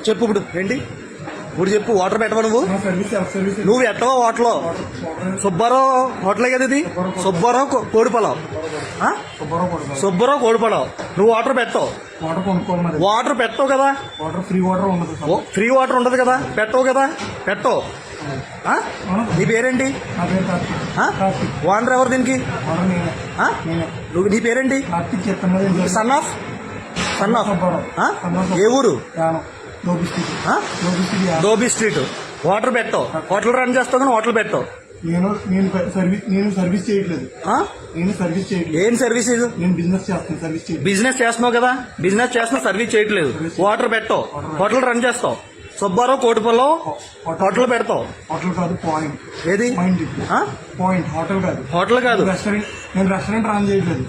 చెప్పు ఇప్పుడు ఏంటి ఇప్పుడు చెప్పు. వాటర్ పెట్టవా నువ్వు ఎట్టవా హోటల్లో? సుబ్బారావు హోటలే కదా ఇది. సుబ్బారావు కోడిపలావ్. సుబ్బారావు కోడిపలావ్. నువ్వు వాటర్ పెట్టవు. వాటర్ పెట్టవు కదా. ఫ్రీ వాటర్ ఉండదు కదా. పెట్టవు కదా. పెట్టవు. నీ పేరేంటి? ఓనర్ ఎవరు దీనికి? నువ్వు నీ పేరేంటి? సన్ ఆఫ్ ఏ ఊరు? దోబీ స్ట్రీట్. వాటర్ పెట్టవు. హోటల్ రన్ చేస్తావు కానీ హోటల్ పెట్టవు. నేను సర్వీస్ చేయట్లేదు. ఏం సర్వీస్? నేను బిజినెస్ చేస్తాను. బిజినెస్ చేస్తున్నావు కదా. బిజినెస్ చేస్తున్నావు, సర్వీస్ చేయట్లేదు. వాటర్ పెట్టవు, హోటల్ రన్ చేస్తావు. సుబ్బారావు కోటిపల్లో హోటల్ పెడతావు. హోటల్ కాదు, పాయింట్. ఏది పాయింట్? హోటల్ కాదు. హోటల్ కాదు. నేను రెస్టారెంట్ రన్ చేయట్లేదు.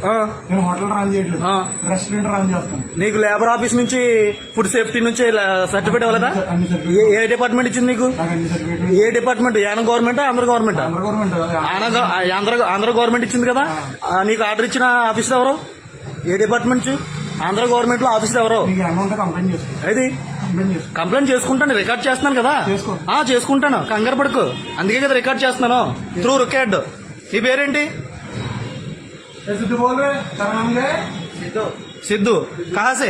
నేను హోటల్ రన్ చేయట్లేదు. రెస్టారెంట్ రన్ చేస్తాను. నీకు లేబర్ ఆఫీస్ నుంచి ఫుడ్ సేఫ్టీ నుంచి సర్టిఫికేట్ ఇవ్వలేదా? ఏ డిపార్ట్మెంట్ ఇచ్చింది నీకు? ఏ department? Yanam government, Andhra government? Andhra government ఇచ్చింది కదా. నీకు ఆర్డర్ ఇచ్చిన ఆఫీసర్ ఎవరు? ఏ డిపార్ట్మెంట్? ఆంధ్ర గవర్నమెంట్ లో ఆఫీసర్ ఎవరు? అది కంప్లైంట్ చేసుకుంటాను. రికార్డ్ చేస్తున్నాను కదా. చేసుకుంటాను, కంగారు పడుకు. అందుకే కదా రికార్డ్ చేస్తున్నాను. Through record. నీ పేరేంటి? सिद्धू. कहाँ से?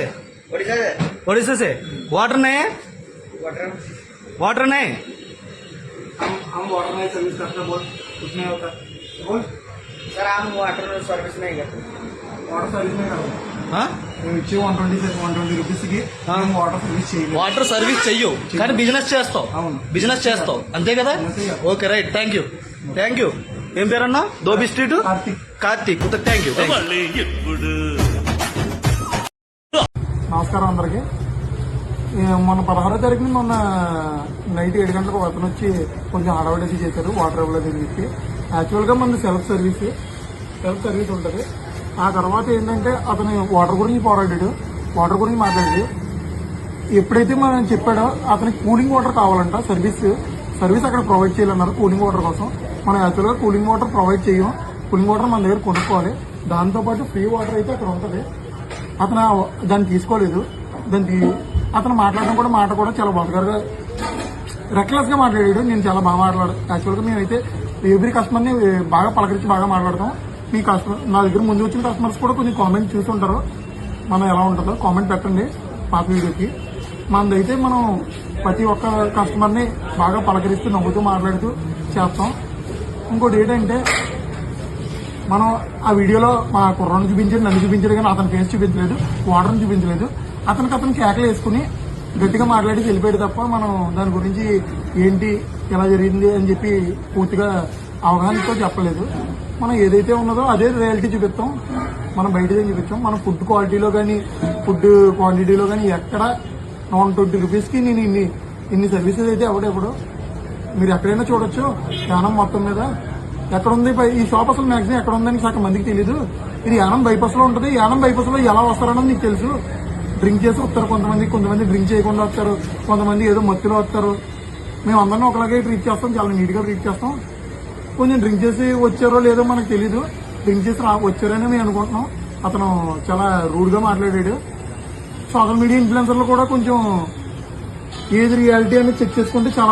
ओडिशा से. वाटर नहीं है? वाटर नहीं. हम वाटर नहीं सर्विस करते. बोल कुछ नहीं होता. बोल सर हम वाटर सर्विस नहीं करते. वाटर सर्विस नहीं करते. 120 రూపీస్ కి వాటర్ సర్వీస్ చేయాలి. వాటర్ సర్వీస్ చెయ్యు కానీ బిజినెస్ చేస్తావు. బిజినెస్ చేస్తావు అంతే కదా. Okay right. Thank you. ఏం పేరన్నా? Dhobi street. Karthik. Thank you. నమస్కారం అందరికి. మొన్న 16వ తారీఖున మొన్న నైట్ 7 గంటలకు అతను వచ్చి కొంచెం హడావిడేసి చేశారు. వాటర్ ఇవ్వలేదు అని చెప్పి. యాక్చువల్గా మన సెల్ఫ్ సర్వీస్ ఉంటుంది. ఆ తర్వాత ఏంటంటే అతను వాటర్ గురించి పోరాడాడు. వాటర్ గురించి మాట్లాడాడు. ఎప్పుడైతే మనం చెప్పాడో అతనికి కూలింగ్ వాటర్ కావాలంట. సర్వీస్ అక్కడ ప్రొవైడ్ చేయాలన్నారు కూలింగ్ వాటర్ కోసం. మనం యాక్చువల్గా కూలింగ్ వాటర్ ప్రొవైడ్ చేయం. కూలింగ్ వాటర్ మన దగ్గర కొనుక్కోవాలి. దాంతోపాటు ఫ్రీ వాటర్ అయితే అక్కడ ఉంటుంది. అతను దాన్ని తీసుకోలేదు. అతను మాట్లాడడం కూడా మాట కూడా చాలా వల్గర్గా రెక్లెస్ గా మాట్లాడాడు. నేను చాలా బాగా మాట్లాడాను. యాక్చువల్గా మేమైతే ఎవ్రీ కస్టమర్ని బాగా పలకరించి బాగా మాట్లాడతాం. మీ కస్టమర్ నా దగ్గర ముందు వచ్చిన కస్టమర్స్ కూడా కొంచెం కామెంట్ చూసుంటారు. మనం ఎలా ఉంటుందో కామెంట్ పెట్టండి పాత వీడియోకి. మనదైతే మనం ప్రతి ఒక్క కస్టమర్ని బాగా పలకరిస్తూ నవ్వుతూ మాట్లాడుతూ చేస్తాం. ఇంకోటి ఏంటంటే మనం ఆ వీడియోలో మా కుర్రాన్ని చూపించాడు, నన్ను చూపించాడు కానీ అతని ఫేస్ చూపించలేదు, వాటర్ని చూపించలేదు. అతను కేకలు వేసుకుని గట్టిగా మాట్లాడి వెళ్ళిపోయాడు తప్ప మనం దాని గురించి ఏంటి ఎలా జరిగింది అని చెప్పి పూర్తిగా అవగాహనతో చెప్పలేదు. మనం ఏదైతే ఉన్నదో అదే రియాలిటీ చూపిస్తాం. మనం బయటదే చూపించాం. మనం ఫుడ్ క్వాలిటీలో కానీ ఫుడ్ క్వాంటిటీలో కానీ ఎక్కడ 120 రూపీస్కి నేను ఇన్ని సర్వీసెస్ అయితే ఎవడెప్పుడు మీరు ఎక్కడైనా చూడొచ్చు. యానం మొత్తం మీద ఎక్కడుంది ఈ షాప్ అసలు మ్యాక్సిమం ఎక్కడ ఉందని సగం మందికి తెలీదు. ఇది యానం బైపాస్ లో ఉంటుంది. యానం బైపాస్ లో ఎలా వస్తారన్నది నీకు తెలుసు. డ్రింక్ చేసి వస్తారు కొంతమంది డ్రింక్ చేయకుండా వస్తారు, కొంతమంది ఏదో మత్తులో వస్తారు. మేము అందరినీ ఒకలాగే ట్రీట్ చేస్తాం, చాలా నీట్ గా ట్రీట్ చేస్తాం. కొంచెం డ్రింక్ చేసి వచ్చారో లేదో మనకు తెలీదు. డ్రింక్ చేసి వచ్చారని మేము అనుకుంటున్నాం. అతను చాలా రూడ్ గా మాట్లాడాడు. సోషల్ మీడియా ఇన్ఫ్లుయెన్సర్లు కూడా కొంచెం ఏది రియాలిటీ అనేది చెక్ చేసుకుంటే చాలా